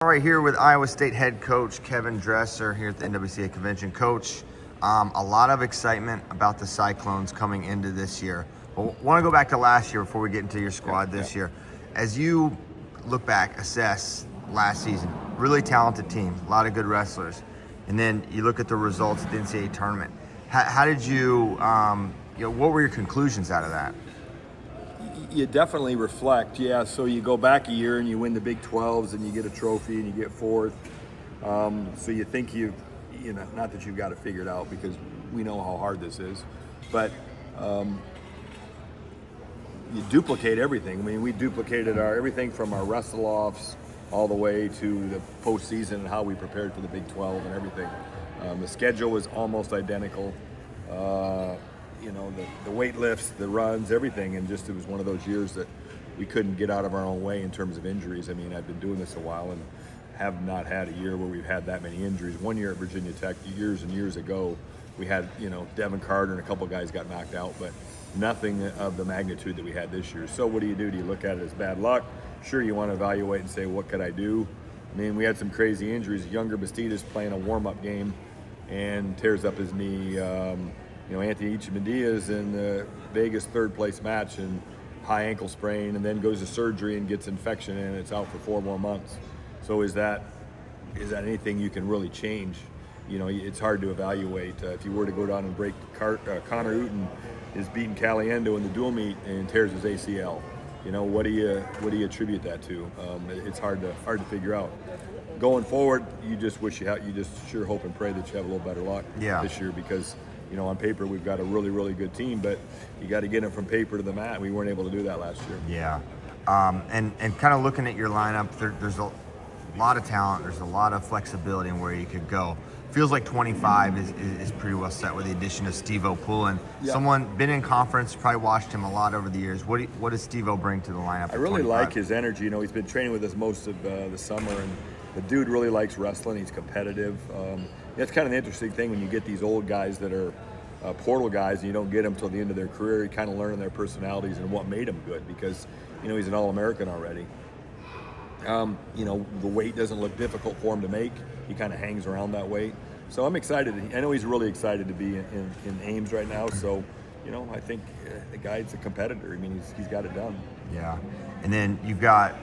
right here with Iowa State head coach Kevin Dresser here at the NWCA convention. Coach, a lot of excitement about the Cyclones coming into this year. But want to go back to last year before we get into your squad this year. As you look back, assess last season, really talented team, a lot of good wrestlers, and then you look at the results at the NCAA tournament. How did you, what were your conclusions out of that? You definitely reflect, so you go back a year and you win the Big 12s and you get a trophy and you get fourth. So you think not that you've got it figured out, because we know how hard this is, but you duplicate everything. I mean, we duplicated everything from our wrestle-offs all the way to the postseason and how we prepared for the Big 12 and everything. The schedule was almost identical. The weight lifts, the runs, everything, and just it was one of those years that we couldn't get out of our own way in terms of injuries. I mean, I've been doing this a while and have not had a year where we've had that many injuries. One year at Virginia Tech, years and years ago, we had, Devin Carter and a couple guys got knocked out, but nothing of the magnitude that we had this year. So what do? Do you look at it as bad luck? Sure, you want to evaluate and say, what could I do? I mean, we had some crazy injuries. Younger Bastidas playing a warm-up game and tears up his knee. Anthony Ichimendia's in the Vegas third-place match and high ankle sprain, and then goes to surgery and gets infection, and it's out for 4 more months. So is that anything you can really change? It's hard to evaluate. If you were to go down and break Connor Uten is beating Caliendo in the dual meet and tears his ACL. What do you attribute that to? It's hard to figure out. Going forward, you just sure hope and pray that you have a little better luck this year, because on paper we've got a really, really good team, but you got to get them from paper to the mat. We weren't able to do that last year. Yeah, and kind of looking at your lineup, there's a lot of talent. There's a lot of flexibility in where you could go. Feels like 25 is pretty well set with the addition of Steve-O Poulin. Yeah. Someone been in conference, probably watched him a lot over the years. What does Steve-O bring to the lineup? I really like his energy. He's been training with us most of the summer, and the dude really likes wrestling. He's competitive. That's kind of an interesting thing when you get these old guys that are portal guys and you don't get them till the end of their career. You kind of learn their personalities and what made them good, because he's an All-American already. The weight doesn't look difficult for him to make. He kind of hangs around that weight. So I'm excited. I know he's really excited to be in Ames right now. So, I think the guy's a competitor. I mean, he's got it done. Yeah. And then you've got,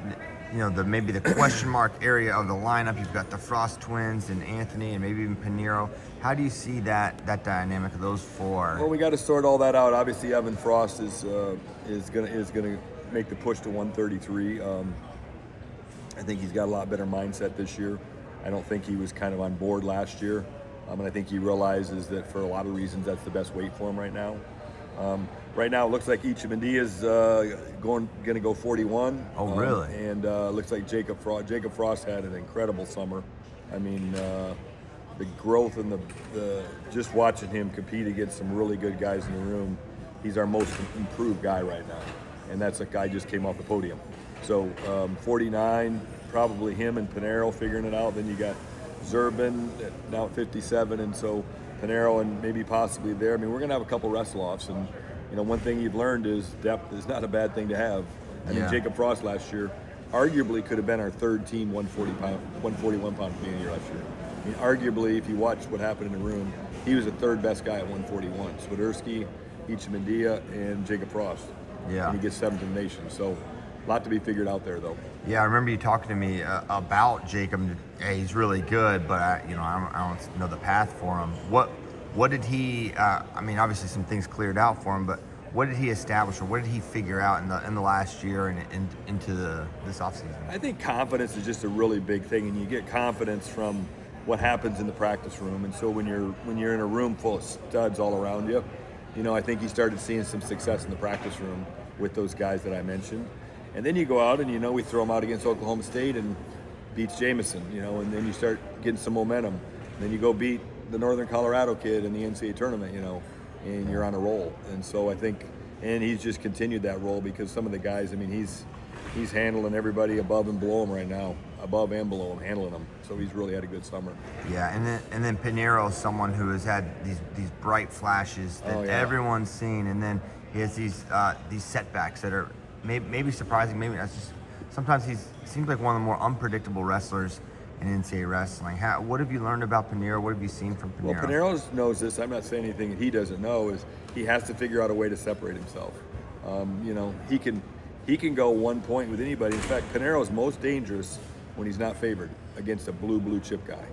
maybe the question mark area of the lineup. You've got the Frost twins and Anthony and maybe even Panero. How do you see that dynamic of those four? Well, we got to sort all that out. Obviously, Evan Frost is gonna make the push to 133. I think he's got a lot better mindset this year. I don't think he was kind of on board last year. And I think he realizes that for a lot of reasons, that's the best weight for him right now. Right now, it looks like Ichimendia is going to go 41. Oh, really? And looks like Jacob Frost had an incredible summer. I mean, the growth and the just watching him compete against some really good guys in the room. He's our most improved guy right now, and that's a guy just came off the podium. So 49, probably him and Panero figuring it out. Then you got Zerbin now at 57, and so Panero and maybe possibly there. I mean, we're going to have a couple wrestle-offs, and one thing you've learned is depth is not a bad thing to have. I mean, Jacob Frost last year arguably could have been our third team 141 pound comedian year last year. I mean, arguably, if you watch what happened in the room, he was the third best guy at 141. Swiderski, Ichimendia, and Jacob Frost. Yeah. And he gets 7th in the nation. So a lot to be figured out there, though. Yeah, I remember you talking to me about Jacob. Hey, he's really good, but I don't know the path for him. What did he? Obviously some things cleared out for him, but what did he establish, or what did he figure out in the last year and into this offseason? I think confidence is just a really big thing, and you get confidence from what happens in the practice room. And so when you're in a room full of studs all around you, I think he started seeing some success in the practice room with those guys that I mentioned. And then you go out and, we throw him out against Oklahoma State and beats Jamison, and then you start getting some momentum. And then you go beat the Northern Colorado kid in the NCAA tournament, and you're on a roll. And so I think, and he's just continued that role, because some of the guys, he's handling everybody above and below him right now, above and below him, handling them. So he's really had a good summer. Yeah, and then Panero is someone who has had these bright flashes that everyone's seen, and then he has these setbacks that are maybe surprising. Maybe that's just sometimes he seems like one of the more unpredictable wrestlers in NCAA wrestling. What have you learned about Panero? What have you seen from Panero? Well, Panero knows this. I'm not saying anything that he doesn't know. Is he has to figure out a way to separate himself. He can go 1 point with anybody. In fact, Panero is most dangerous when he's not favored against a blue chip guy.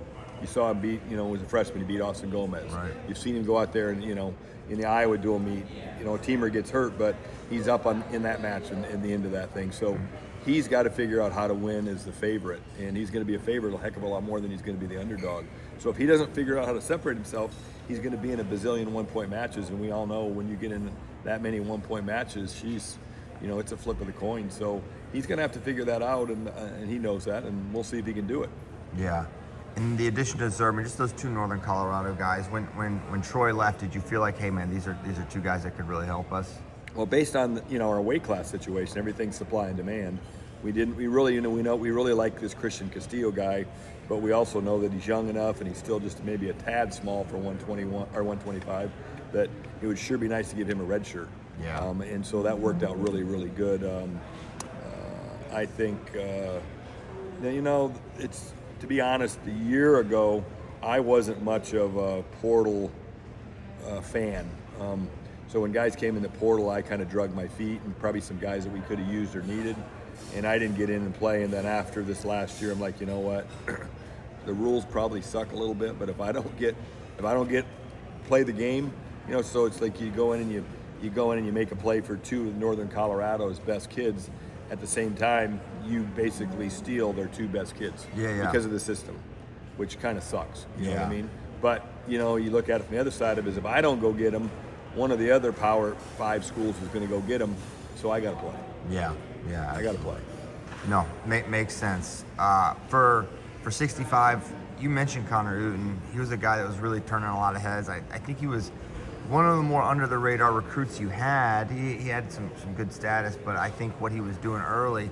You saw him beat, as a freshman, he beat Austin Gomez. Right. You've seen him go out there and, in the Iowa dual meet, a teamer gets hurt, but he's up in that match in the end of that thing. So he's got to figure out how to win as the favorite, and he's going to be a favorite a heck of a lot more than he's going to be the underdog. So if he doesn't figure out how to separate himself, he's going to be in a bazillion 1 point matches, and we all know when you get in that many 1 point matches, it's a flip of the coin. So he's going to have to figure that out, and he knows that, and we'll see if he can do it. Yeah. In the addition to Zerman, just those two Northern Colorado guys, when Troy left, did you feel like, hey man, these are two guys that could really help us? Well, based on our weight class situation, everything's supply and demand. We really like this Christian Castillo guy, but we also know that he's young enough and he's still just maybe a tad small for 121 or 125. That it would sure be nice to give him a red shirt. Yeah. And so that worked out really, really good. I think it's. To be honest, a year ago, I wasn't much of a portal fan. So when guys came in the portal, I kind of drug my feet, and probably some guys that we could have used or needed, and I didn't get in and play. And then after this last year, I'm like, you know what? The rules probably suck a little bit, but if I don't get play the game, so it's like you go in and you make a play for two of Northern Colorado's best kids. At the same time, you basically steal their two best kids because of the system, which kind of sucks. You know what I mean? But, you look at it from the other side of it is if I don't go get them, one of the other Power 5 schools is going to go get them, so I got to play. Yeah. I got to play. No, makes sense. For 65, you mentioned Connor Uten. He was a guy that was really turning a lot of heads. I think he was one of the more under-the-radar recruits you had. He had some good status, but I think what he was doing early,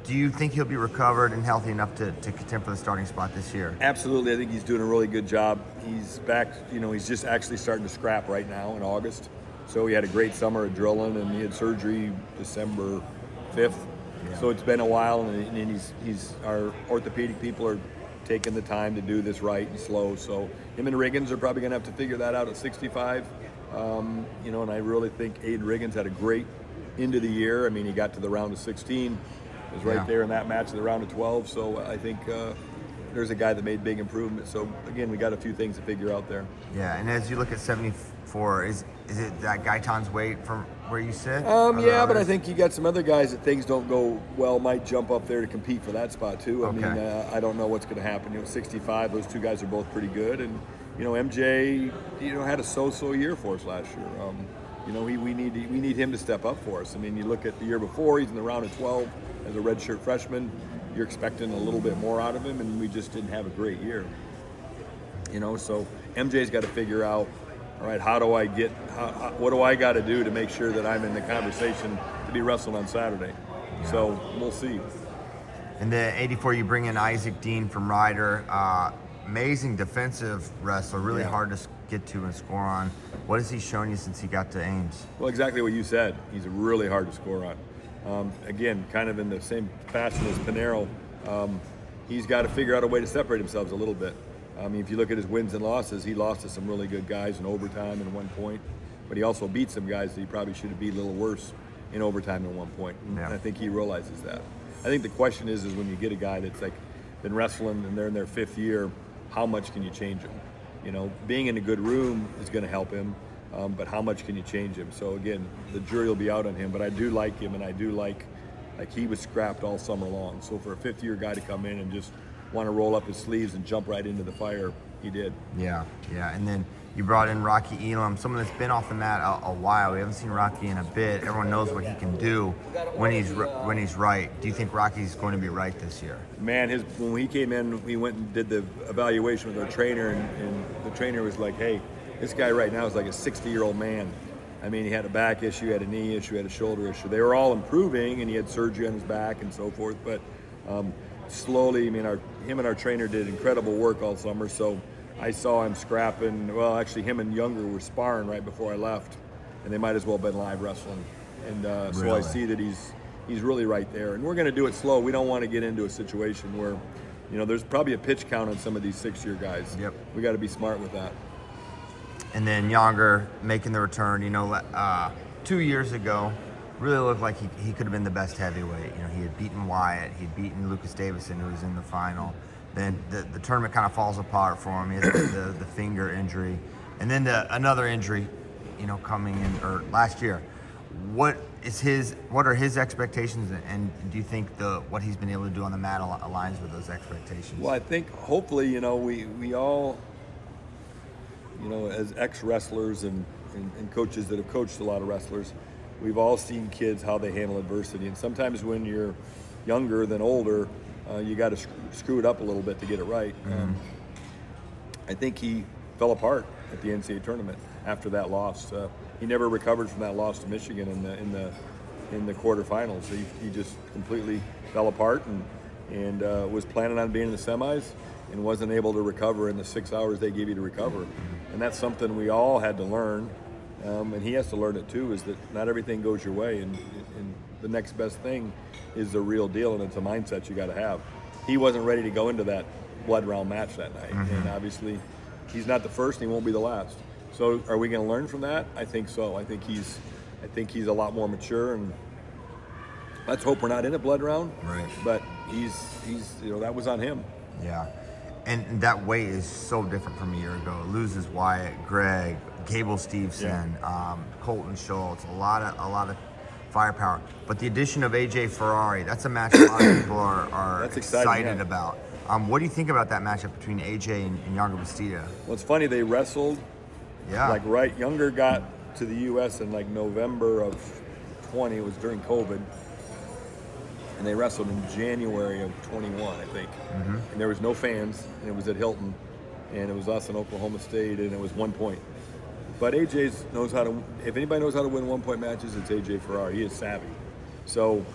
do you think he'll be recovered and healthy enough to contend for the starting spot this year? Absolutely. I think he's doing a really good job. He's back, he's just actually starting to scrap right now in August. So he had a great summer of drilling, and he had surgery December 5th. Yeah. So it's been a while, and he's our orthopedic people are taking the time to do this right and slow. So him and Riggins are probably going to have to figure that out at 65. And I really think Aiden Riggins had a great end of the year. I mean, he got to the round of 16. Was right there in that match of the round of 12. So I think there's a guy that made big improvements. So again, we got a few things to figure out there. Yeah, and as you look at 74, is it that Gaitan's weight from where you sit? Yeah, but I think you got some other guys that things don't go well might jump up there to compete for that spot too. I mean, I don't know what's going to happen. 65, those two guys are both pretty good, and MJ, had a so-so year for us last year. We need him to step up for us. I mean, you look at the year before, he's in the round of 12 as a redshirt freshman. You're expecting a little bit more out of him, and we just didn't have a great year. So MJ's got to figure out, all right, what do I got to do to make sure that I'm in the conversation to be wrestling on Saturday? Yeah. So we'll see. In the 84, you bring in Isaac Dean from Ryder. Amazing defensive wrestler, really hard to get to and score on. What has he shown you since he got to Ames? Well, exactly what you said. He's really hard to score on. Again, kind of in the same fashion as Panero, he's got to figure out a way to separate himself a little bit. I mean, if you look at his wins and losses, he lost to some really good guys in overtime and 1 point, but he also beat some guys that he probably should have beat a little worse in overtime and 1 point. And I think he realizes that. I think the question is when you get a guy that's like been wrestling and they're in their 5th year, how much can you change him? Being in a good room is going to help him, but how much can you change him? So again, the jury will be out on him, but I do like him, and I do like he was scrapped all summer long. So for a 5th-year guy to come in and just want to roll up his sleeves and jump right into the fire, he did. Yeah. And then you brought in Rocky Elum, someone that's been off the mat a while. We haven't seen Rocky in a bit. Everyone knows what he can do when he's right. Do you think Rocky's going to be right this year? Man, when he came in, we went and did the evaluation with our trainer, and the trainer was like, hey, this guy right now is like a 60-year-old man. I mean, he had a back issue, had a knee issue, had a shoulder issue. They were all improving, and he had surgery on his back and so forth. But slowly, I mean, him and our trainer did incredible work all summer. So I saw him scrapping. Well, actually, him and Younger were sparring right before I left, and they might as well have been live wrestling. And so I see that he's really right there. And we're going to do it slow. We don't want to get into a situation where, there's probably a pitch count on some of these 6-year guys. Yep. We got to be smart with that. And then Younger making the return. 2 years ago, really looked like he could have been the best heavyweight. He had beaten Wyatt, he'd beaten Lucas Davison, who was in the final. Then the tournament kind of falls apart for him. He has the finger injury, and then another injury, coming in or last year. What are his expectations, and do you think what he's been able to do on the mat aligns with those expectations? Well, I think hopefully, we all, as ex-wrestlers and coaches that have coached a lot of wrestlers, we've all seen kids how they handle adversity. And sometimes when you're younger than older, you got to screw it up a little bit to get it right. Mm-hmm. I think he fell apart at the NCAA tournament after that loss. He never recovered from that loss to Michigan in the quarterfinals. He just completely fell apart and was planning on being in the semis and wasn't able to recover in the 6 hours they gave you to recover. And that's something we all had to learn, and he has to learn it too, is that not everything goes your way, and the next best thing is the real deal, and it's a mindset you got to have. He wasn't ready to go into that blood round match that night, and obviously he's not the first and he won't be the last. So are we going to learn from that? I think so. I think he's a lot more mature, and let's hope we're not in a blood round. Right. But he's that was on him. Yeah. And that weight is so different from a year ago. It loses Wyatt, Greg, Gable Steveson, Colton Schultz, a lot of firepower. But the addition of AJ Ferrari, that's a match a lot of people are excited about. What do you think about that matchup between AJ and Younger Bastida? Well, it's funny, they wrestled. Yeah. Younger got to the U.S. in November of 20. It was during COVID. And they wrestled in January of 21, I think. Mm-hmm. And there was no fans, and it was at Hilton, and it was us in Oklahoma State, and it was 1 point. But AJ knows how to. If anybody knows how to win 1 point matches, it's AJ Ferrari. He is savvy. So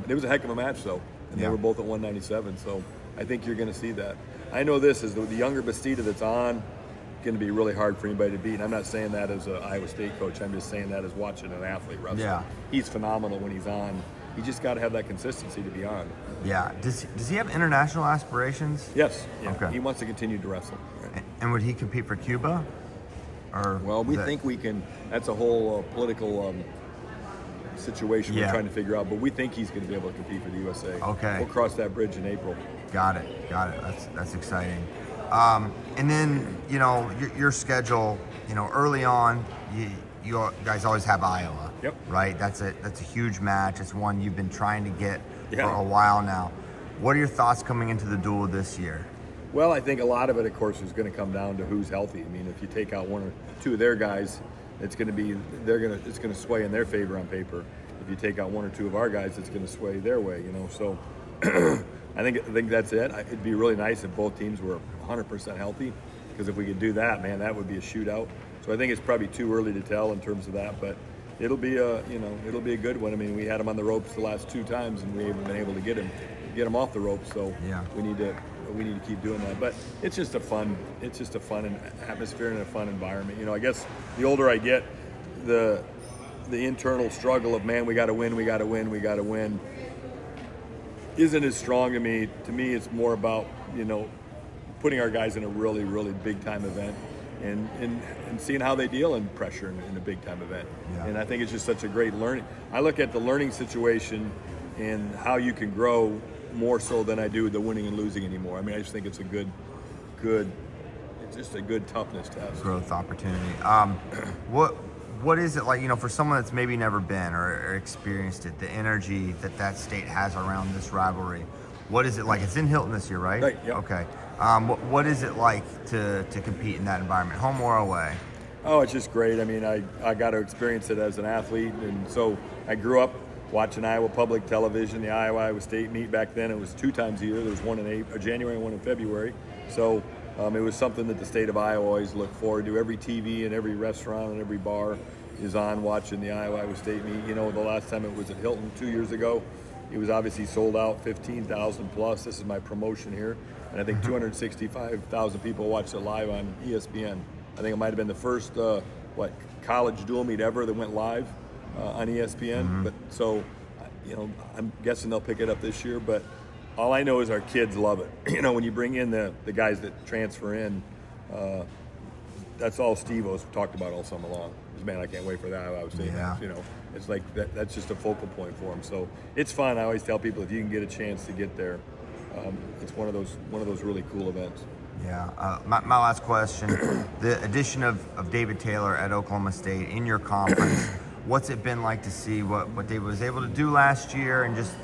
it was a heck of a match, though, and they were both at 197. So I think you're going to see that. I know this is the Younger Bastida that's on. Going to be really hard for anybody to beat. And I'm not saying that as an Iowa State coach. I'm just saying that as watching an athlete wrestle. Yeah. He's phenomenal when he's on. You just got to have that consistency to be on. Yeah. Does he have international aspirations? Yes. Yeah. Okay. He wants to continue to wrestle. Right. And would he compete for Cuba? Well, we think we can. That's a whole political situation we're trying to figure out. But we think he's going to be able to compete for the USA. Okay. We'll cross that bridge in April. Got it. That's exciting. And then your schedule. Early on, you guys always have Iowa. Yep. Right. That's a huge match. It's one you've been trying to get for Yeah. a while now. What are your thoughts coming into the duel this year? Well, I think a lot of it, of course, is going to come down to who's healthy. I mean, if you take out one or two of their guys, it's going to sway in their favor on paper. If you take out one or two of our guys, it's going to sway their way. So I think that's it. It'd be really nice if both teams were 100% healthy, because if we could do that, man, that would be a shootout. So I think it's probably too early to tell in terms of that, but it'll be a good one. I mean, we had him on the ropes the last 2 times, and we haven't been able to get him off the ropes. So we need to keep doing that. But it's just a fun atmosphere and a fun environment. I guess the older I get, the internal struggle of, man, we got to win, isn't as strong to me. To me, it's more about putting our guys in a really, really big time event and seeing how they deal in pressure in a big time event. Yeah. And I think it's just such a great learning. I look at the learning situation and how you can grow more so than I do the winning and losing anymore. I mean, I just think it's it's just a good toughness test. Growth opportunity. What is it like, for someone that's maybe never been or experienced it, the energy that state has around this rivalry? What is it like? It's in Hilton this year, right? Right, yeah. Okay. What is it like to compete in that environment, home or away? Oh, it's just great. I mean, I got to experience it as an athlete, and so I grew up watching Iowa Public Television, the Iowa State meet. Back then it was 2 times a year. There was one in January and one in February. So it was something that the state of Iowa always looked forward to. Every TV and every restaurant and every bar is on watching the Iowa State meet. The last time it was at Hilton 2 years ago, it was obviously sold out, 15,000 plus. This is my promotion here. And I think 265,000 people watched it live on ESPN. I think it might have been the first college dual meet ever that went live on ESPN. But so, I'm guessing they'll pick it up this year. But All I know is our kids love it. You know, when you bring in the guys that transfer in, that's all Steve-O's talked about all summer long. Man, I can't wait for that. I was saying, you know, it's like that's just a focal point for him. So it's fun. I always tell people if you can get a chance to get there, it's one of those really cool events. Yeah. My last question: the addition of David Taylor at Oklahoma State in your conference. What's it been like to see what David was able to do last year, and just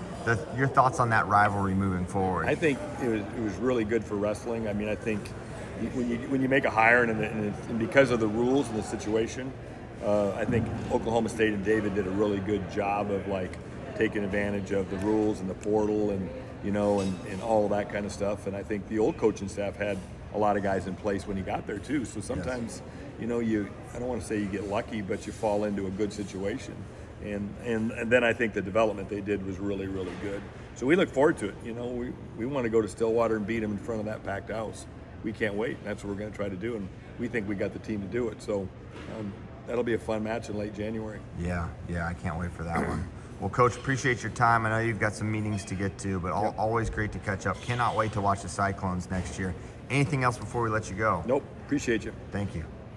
your thoughts on that rivalry moving forward? I think it was really good for wrestling. I mean, I think when you make a hire and because of the rules and the situation, I think Oklahoma State and David did a really good job of like taking advantage of the rules and the portal and and all of that kind of stuff. And I think the old coaching staff had a lot of guys in place when he got there too. So sometimes, I don't want to say you get lucky, but you fall into a good situation. And then I think the development they did was really, really good. So we look forward to it. We want to go to Stillwater and beat them in front of that packed house. We can't wait. That's what we're going to try to do, and we think we got the team to do it. So that'll be a fun match in late January. Yeah, I can't wait for that one. Well, Coach, appreciate your time. I know you've got some meetings to get to, but always great to catch up. Cannot wait to watch the Cyclones next year. Anything else before we let you go? Nope. Appreciate you. Thank you.